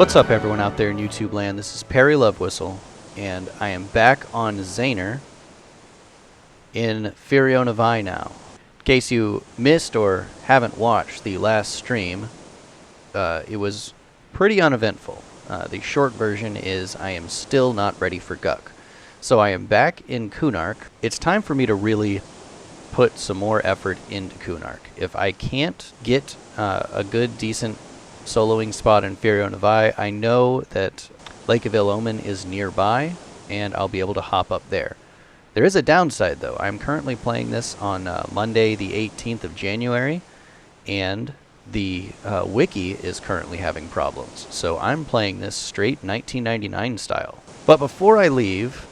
What's up, everyone out there in YouTube land? This is Perry Lovewhistle, and I am back on Zaner in Firiona Vie now. In case you missed or haven't watched the last stream, it was pretty uneventful. The short version is I am still not ready for Guck. So I am back in Kunark. It's time for me to really put some more effort into Kunark. If I can't get a good, decent soloing spot in Firiona Vie, I know that Lake of Ill Omen is nearby, and I'll be able to hop up there. There is a downside, though. I'm currently playing this on Monday, the 18th of January, and the wiki is currently having problems. So I'm playing this straight 1999 style. But before I leave,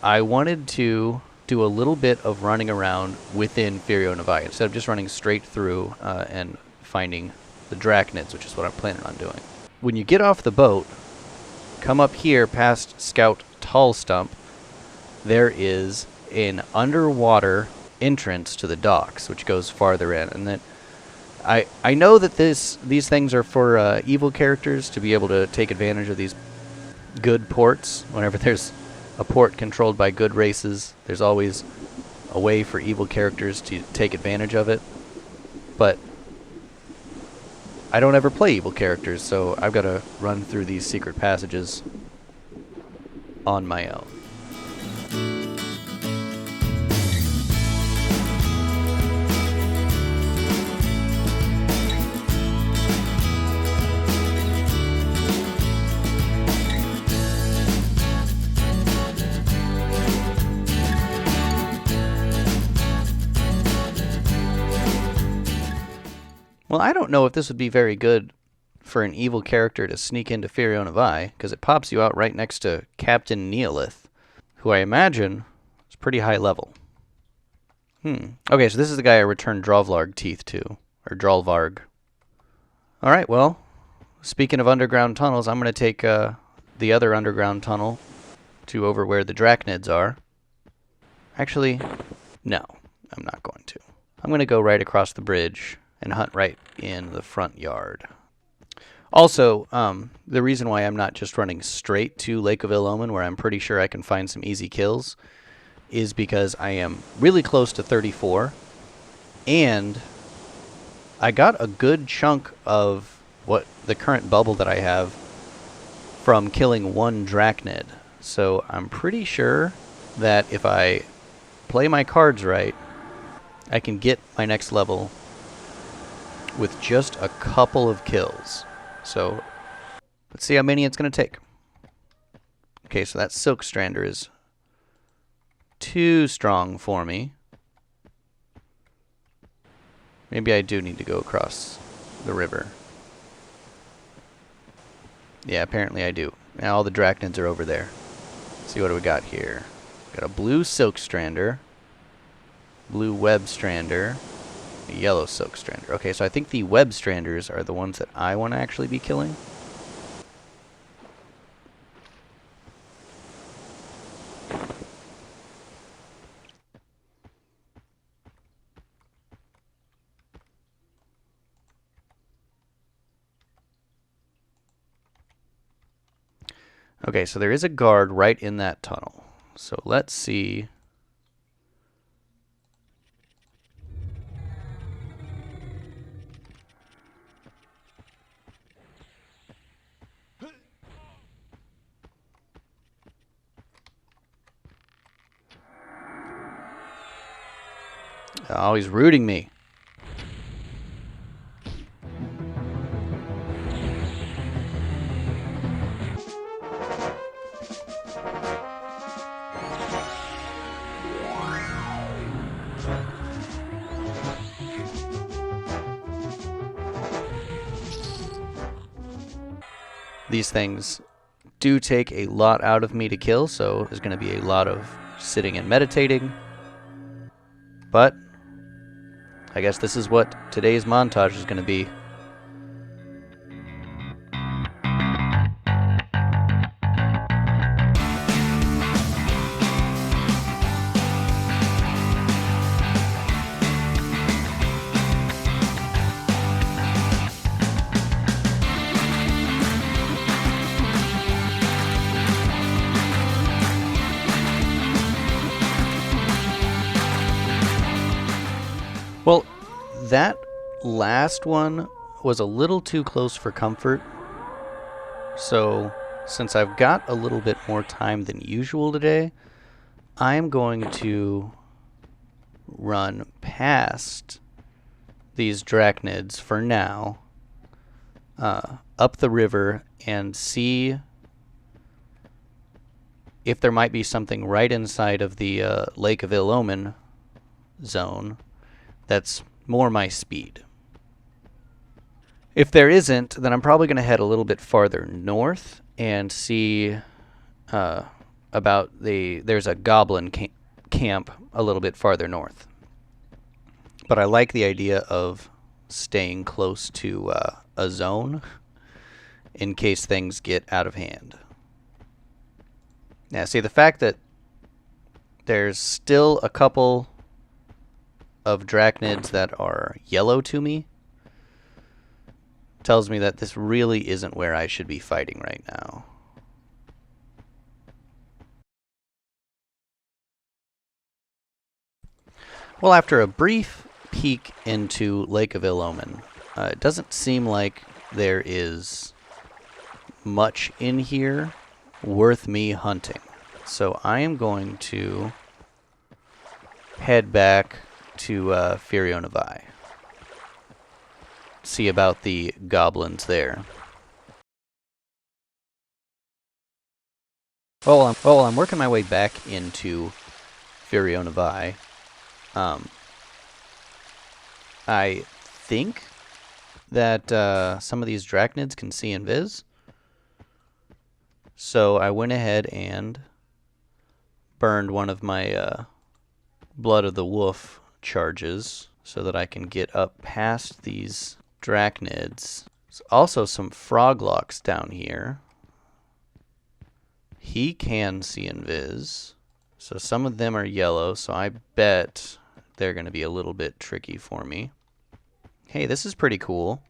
I wanted to do a little bit of running around within Firiona Vie, instead of just running straight through and finding the Drachnids, which is what I'm planning on doing. When you get off the boat, come up here past Scout Tall Stump, there is an underwater entrance to the docks, which goes farther in. And then I know that these things are for evil characters to be able to take advantage of these good ports. Whenever there's a port controlled by good races, there's always a way for evil characters to take advantage of it. But I don't ever play evil characters, so I've got to run through these secret passages on my own. Well, I don't know if this would be very good for an evil character to sneak into Firiona Vie, because it pops you out right next to Captain Neolith, who I imagine is pretty high level. Okay, so this is the guy I returned Drovlarg teeth to, or Drolvarg. Alright, well, speaking of underground tunnels, I'm going to take the other underground tunnel to over where the Drachnids are. Actually, no, I'm not going to. I'm going to go right across the bridge and hunt right in the front yard. Also, the reason why I'm not just running straight to Lake of Ill Omen, where I'm pretty sure I can find some easy kills, is because I am really close to 34, and I got a good chunk of what the current bubble that I have from killing one Drachnid. So I'm pretty sure that if I play my cards right, I can get my next level with just a couple of kills. So let's see how many it's going to take. Okay, so that Silk Strander is too strong for me. Maybe I do need to go across the river. Yeah, apparently I do. Now all the Drachnids are over there. Let's see, what do we got here? Got a blue Silk Strander, blue Web Strander, a yellow Silk Strander. Okay, so I think the Web Stranders are the ones that I want to actually be killing. Okay, so there is a guard right in that tunnel. So let's see. Oh, he's rooting me. These things do take a lot out of me to kill, so there's going to be a lot of sitting and meditating. But I guess this is what today's montage is going to be. that last one was a little too close for comfort. So, since I've got a little bit more time than usual today, I'm going to run past these Drachnids for now, up the river, and see if there might be something right inside of the Lake of Ill Omen zone that's more my speed. If there isn't, then I'm probably going to head a little bit farther north and see about there's a goblin camp a little bit farther north. But I like the idea of staying close to a zone in case things get out of hand. Now, see, the fact that there's still a couple of Drachnids that are yellow to me tells me that this really isn't where I should be fighting right now. Well, after a brief peek into Lake of Ill Omen, it doesn't seem like there is much in here worth me hunting. So I am going to head back to Firiona Vie. See about the goblins there. Well, I'm working my way back into Firiona Vie. I think that some of these Drachnids can see invis. So I went ahead and burned one of my Blood of the Wolf charges so that I can get up past these Drachnids. There's also some Froglocks down here. He can see invis. So some of them are yellow, so I bet they're going to be a little bit tricky for me. Hey, this is pretty cool.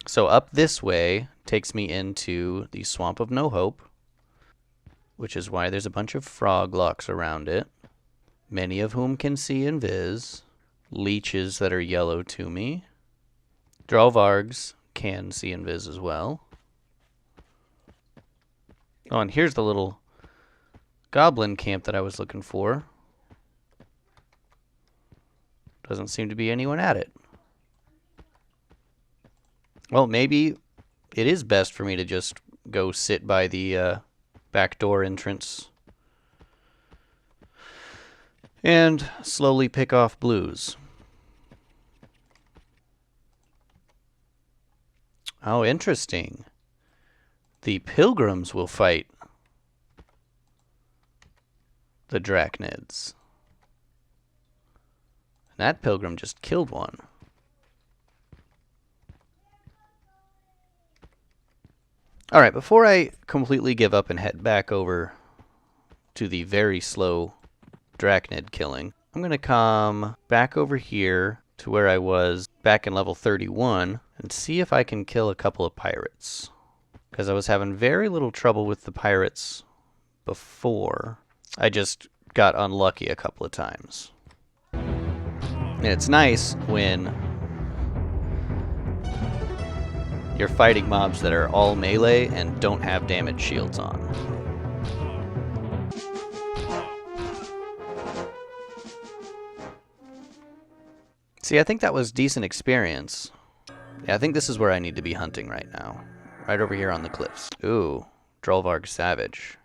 So up this way takes me into the Swamp of No Hope, which is why there's a bunch of Froglocks around it, many of whom can see invis. Leeches that are yellow to me. Drolvargs can see invis as well. Oh, and here's the little goblin camp that I was looking for. Doesn't seem to be anyone at it. Well, maybe it is best for me to just go sit by the back door entrance and slowly pick off blues. Oh, interesting. The pilgrims will fight the Drachnids. And that pilgrim just killed one. Alright, before I completely give up and head back over to the very slow Drachnid killing, I'm going to come back over here to where I was back in level 31 and see if I can kill a couple of pirates. Because I was having very little trouble with the pirates before. I just got unlucky a couple of times. And it's nice when you're fighting mobs that are all melee and don't have damage shields on. See, I think that was decent experience. Yeah, I think this is where I need to be hunting right now. Right over here on the cliffs. Ooh, Drolvarg Savage.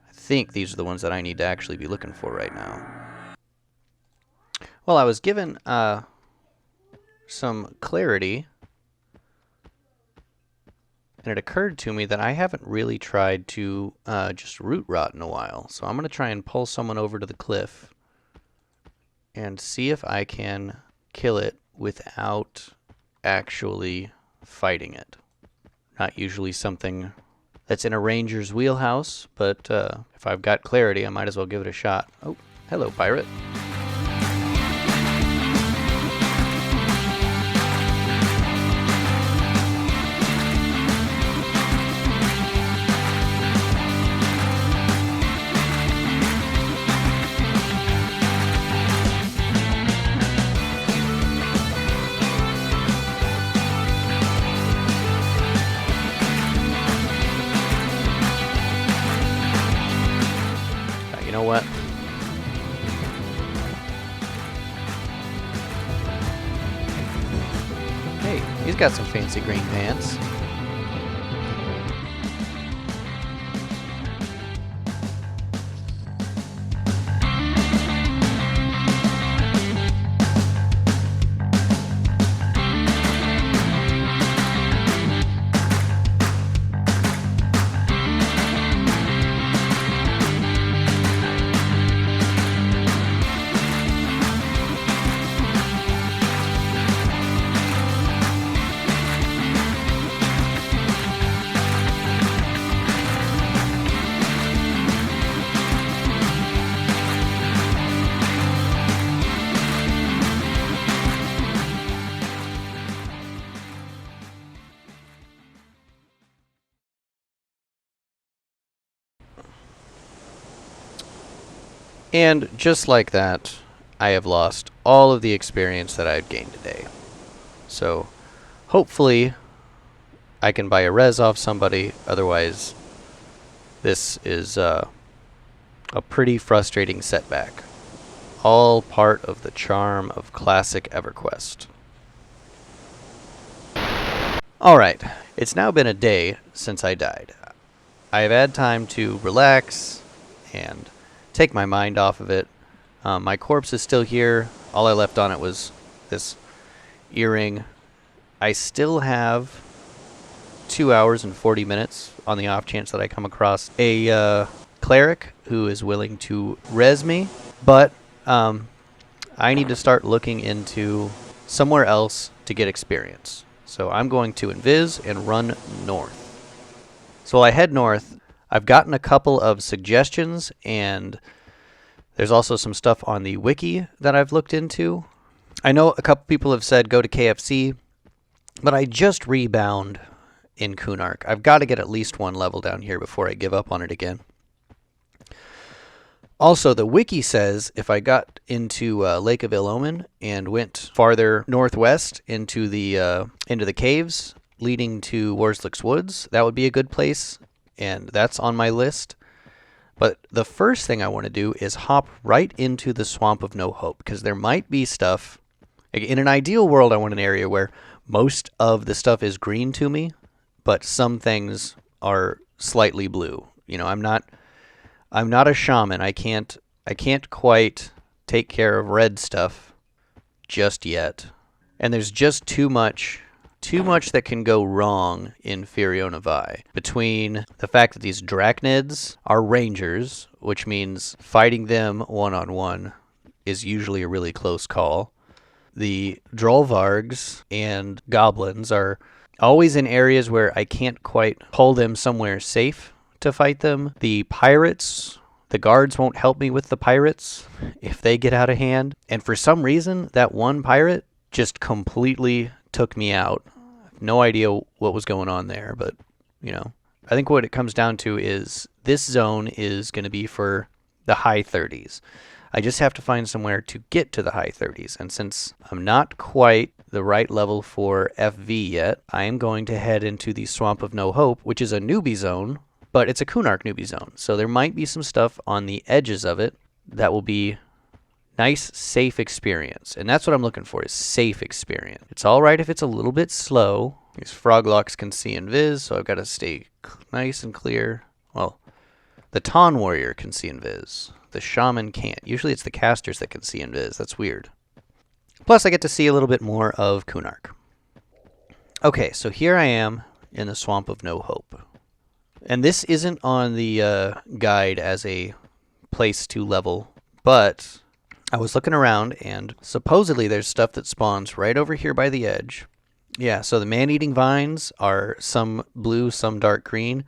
I think these are the ones that I need to actually be looking for right now. Well, I was given some clarity, and it occurred to me that I haven't really tried to just root rot in a while. So I'm going to try and pull someone over to the cliff and see if I can kill it without actually fighting it. Not usually something that's in a ranger's wheelhouse, but if I've got clarity, I might as well give it a shot. Oh, hello, pirate. He's got some fancy green pants. And just like that, I have lost all of the experience that I had gained today. So, hopefully, I can buy a res off somebody. Otherwise, this is a pretty frustrating setback. All part of the charm of classic Everquest. Alright, it's now been a day since I died. I've had time to relax and take my mind off of it. My corpse is still here. All I left on it was this earring. I still have 2 hours and 40 minutes on the off chance that I come across a cleric who is willing to res me, but I need to start looking into somewhere else to get experience. So I'm going to invis and run north. So while I head north, I've gotten a couple of suggestions, and there's also some stuff on the wiki that I've looked into. I know a couple people have said go to KFC, but I just rebound in Kunark. I've got to get at least one level down here before I give up on it again. Also, the wiki says if I got into Lake of Ill Omen and went farther northwest into the caves leading to Warslick's Woods, that would be a good place, and that's on my list. But the first thing I want to do is hop right into the Swamp of No Hope, because there might be stuff. In an ideal world, I want an area where most of the stuff is green to me, but some things are slightly blue. You know, I'm not a shaman. I can't quite take care of red stuff just yet. And there's just too much that can go wrong in Firiona Vie. Between the fact that these Drachnids are rangers, which means fighting them one-on-one is usually a really close call. The Drollvargs and goblins are always in areas where I can't quite pull them somewhere safe to fight them. The pirates, the guards won't help me with the pirates if they get out of hand. And for some reason, that one pirate just completely took me out. No idea what was going on there, but, you know, I think what it comes down to is this zone is going to be for the high 30s. I just have to find somewhere to get to the high 30s, and since I'm not quite the right level for FV yet, I am going to head into the Swamp of No Hope, which is a newbie zone, but it's a Kunark newbie zone, so there might be some stuff on the edges of it that will be nice, safe experience. And that's what I'm looking for, is safe experience. It's all right if it's a little bit slow. These froglocks can see in Viz, so I've got to stay nice and clear. Well, the Taun warrior can see in Viz. The shaman can't. Usually it's the casters that can see in Viz. That's weird. Plus, I get to see a little bit more of Kunark. Okay, so here I am in the Swamp of No Hope. And this isn't on the guide as a place to level, but I was looking around, and supposedly there's stuff that spawns right over here by the edge. Yeah, so the man-eating vines are some blue, some dark green.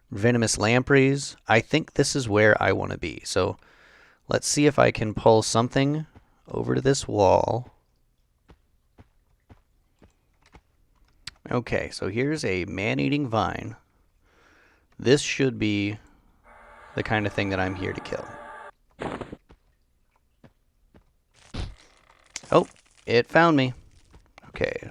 Venomous lampreys. I think this is where I want to be. So let's see if I can pull something over to this wall. Okay, so here's a man-eating vine. This should be the kind of thing that I'm here to kill. Oh, it found me. Okay,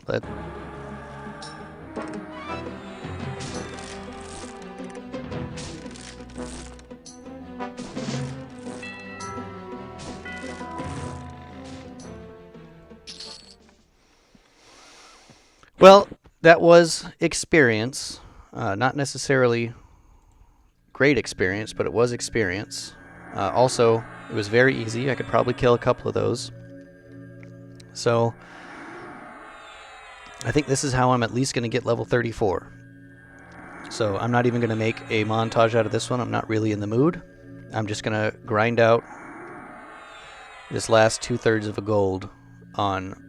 Well, that was experience. Not necessarily great experience, but it was experience. Also, it was very easy. I could probably kill a couple of those. So, I think this is how I'm at least going to get level 34. So, I'm not even going to make a montage out of this one. I'm not really in the mood. I'm just going to grind out this last 2/3 of a gold on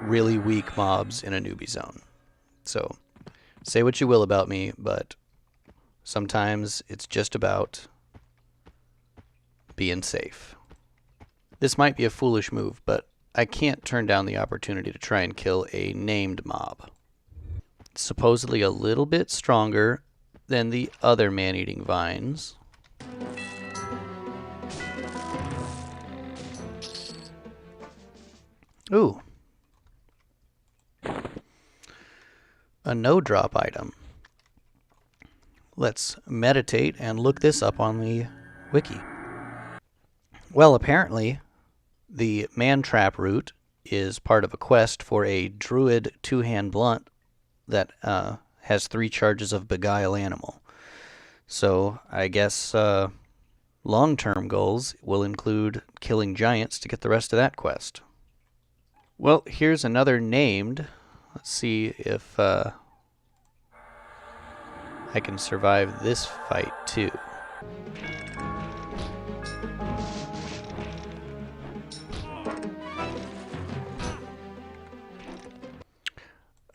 really weak mobs in a newbie zone. So, say what you will about me, but sometimes it's just about being safe. This might be a foolish move, but I can't turn down the opportunity to try and kill a named mob. It's supposedly a little bit stronger than the other man-eating vines. Ooh. A no-drop item. Let's meditate and look this up on the wiki. Well, apparently, the man-trap route is part of a quest for a druid two-hand blunt that has 3 charges of beguile animal. So I guess long-term goals will include killing giants to get the rest of that quest. Well, here's another named. Let's see if I can survive this fight too.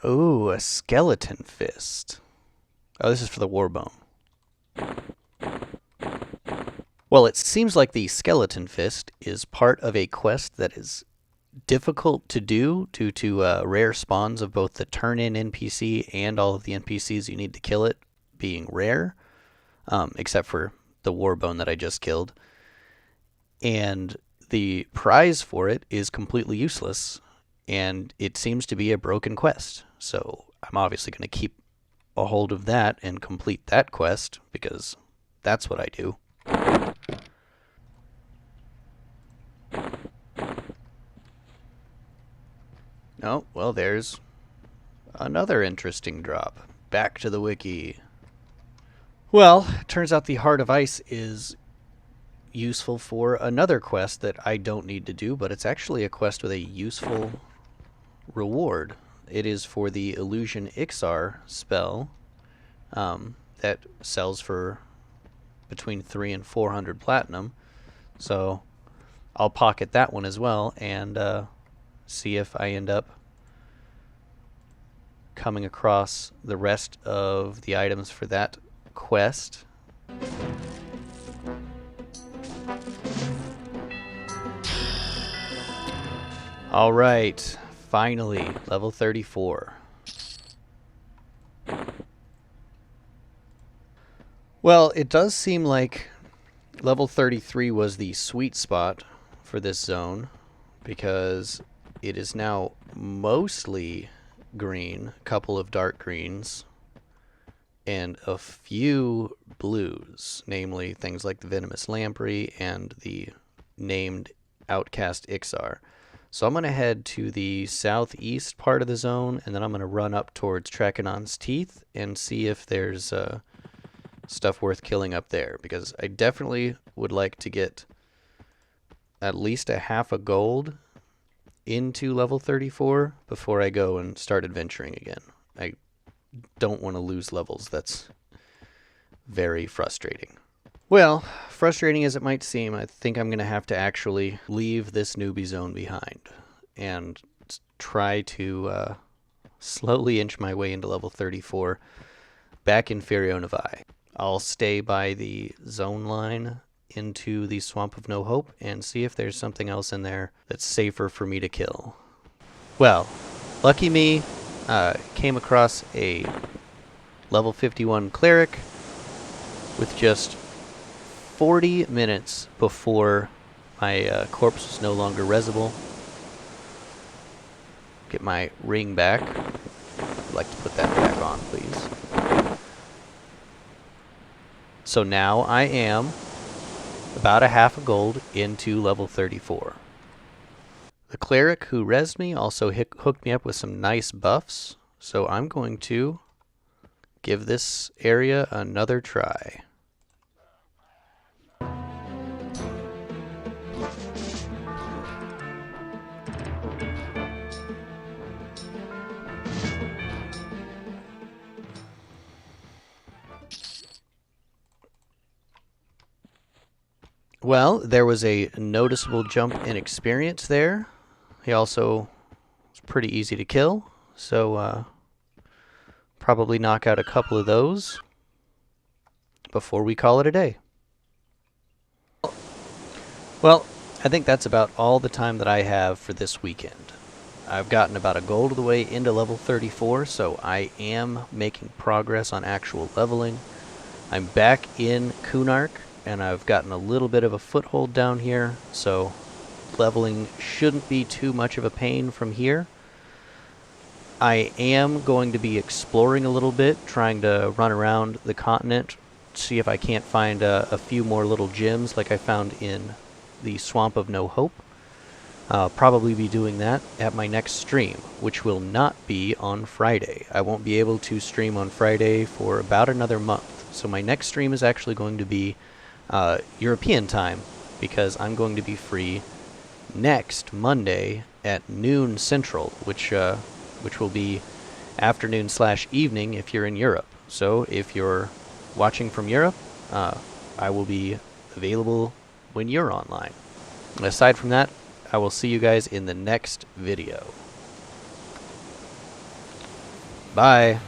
Oh, a skeleton fist. Oh, this is for the warbone. Well, it seems like the skeleton fist is part of a quest that is difficult to do due to rare spawns of both the turn-in NPC and all of the NPCs you need to kill it being rare, except for the warbone that I just killed. And the prize for it is completely useless, and it seems to be a broken quest. So I'm obviously going to keep a hold of that and complete that quest, because that's what I do. Oh, well, there's another interesting drop. Back to the wiki. Well, turns out the Heart of Ice is useful for another quest that I don't need to do, but it's actually a quest with a useful reward. It is for the Illusion Ixar spell that sells for between 300 and 400 platinum. So I'll pocket that one as well and see if I end up coming across the rest of the items for that quest. All right, finally, level 34. Well, it does seem like level 33 was the sweet spot for this zone, because it is now mostly green, a couple of dark greens, and a few blues, namely things like the Venomous Lamprey and the named Outcast Ixar. So I'm going to head to the southeast part of the zone, and then I'm going to run up towards Drachnid's Teeth and see if there's stuff worth killing up there, because I definitely would like to get at least a half a gold into level 34 before I go and start adventuring again. I don't want to lose levels. That's very frustrating. Well, frustrating as it might seem, I think I'm going to have to actually leave this newbie zone behind and try to slowly inch my way into level 34 back in Firiona Vie. I'll stay by the zone line into the Swamp of No Hope and see if there's something else in there that's safer for me to kill. Well, lucky me, came across a level 51 cleric with just 40 minutes before my corpse was no longer resible. Get my ring back. I'd like to put that back on, please. So now I am about a half a gold into level 34. The cleric who rezzed me also hooked me up with some nice buffs, so I'm going to give this area another try. Well, there was a noticeable jump in experience there. He also was pretty easy to kill, so probably knock out a couple of those before we call it a day. Well, I think that's about all the time that I have for this weekend. I've gotten about a gold of the way into level 34, so I am making progress on actual leveling. I'm back in Kunark, and I've gotten a little bit of a foothold down here, so leveling shouldn't be too much of a pain from here. I am going to be exploring a little bit, trying to run around the continent, see if I can't find a few more little gems like I found in the Swamp of No Hope. I'll probably be doing that at my next stream, which will not be on Friday. I won't be able to stream on Friday for about another month. So my next stream is actually going to be European time, because I'm going to be free next Monday at noon Central, which will be afternoon/evening if you're in Europe. So if you're watching from Europe, I will be available when you're online. And aside from that, I will see you guys in the next video. Bye.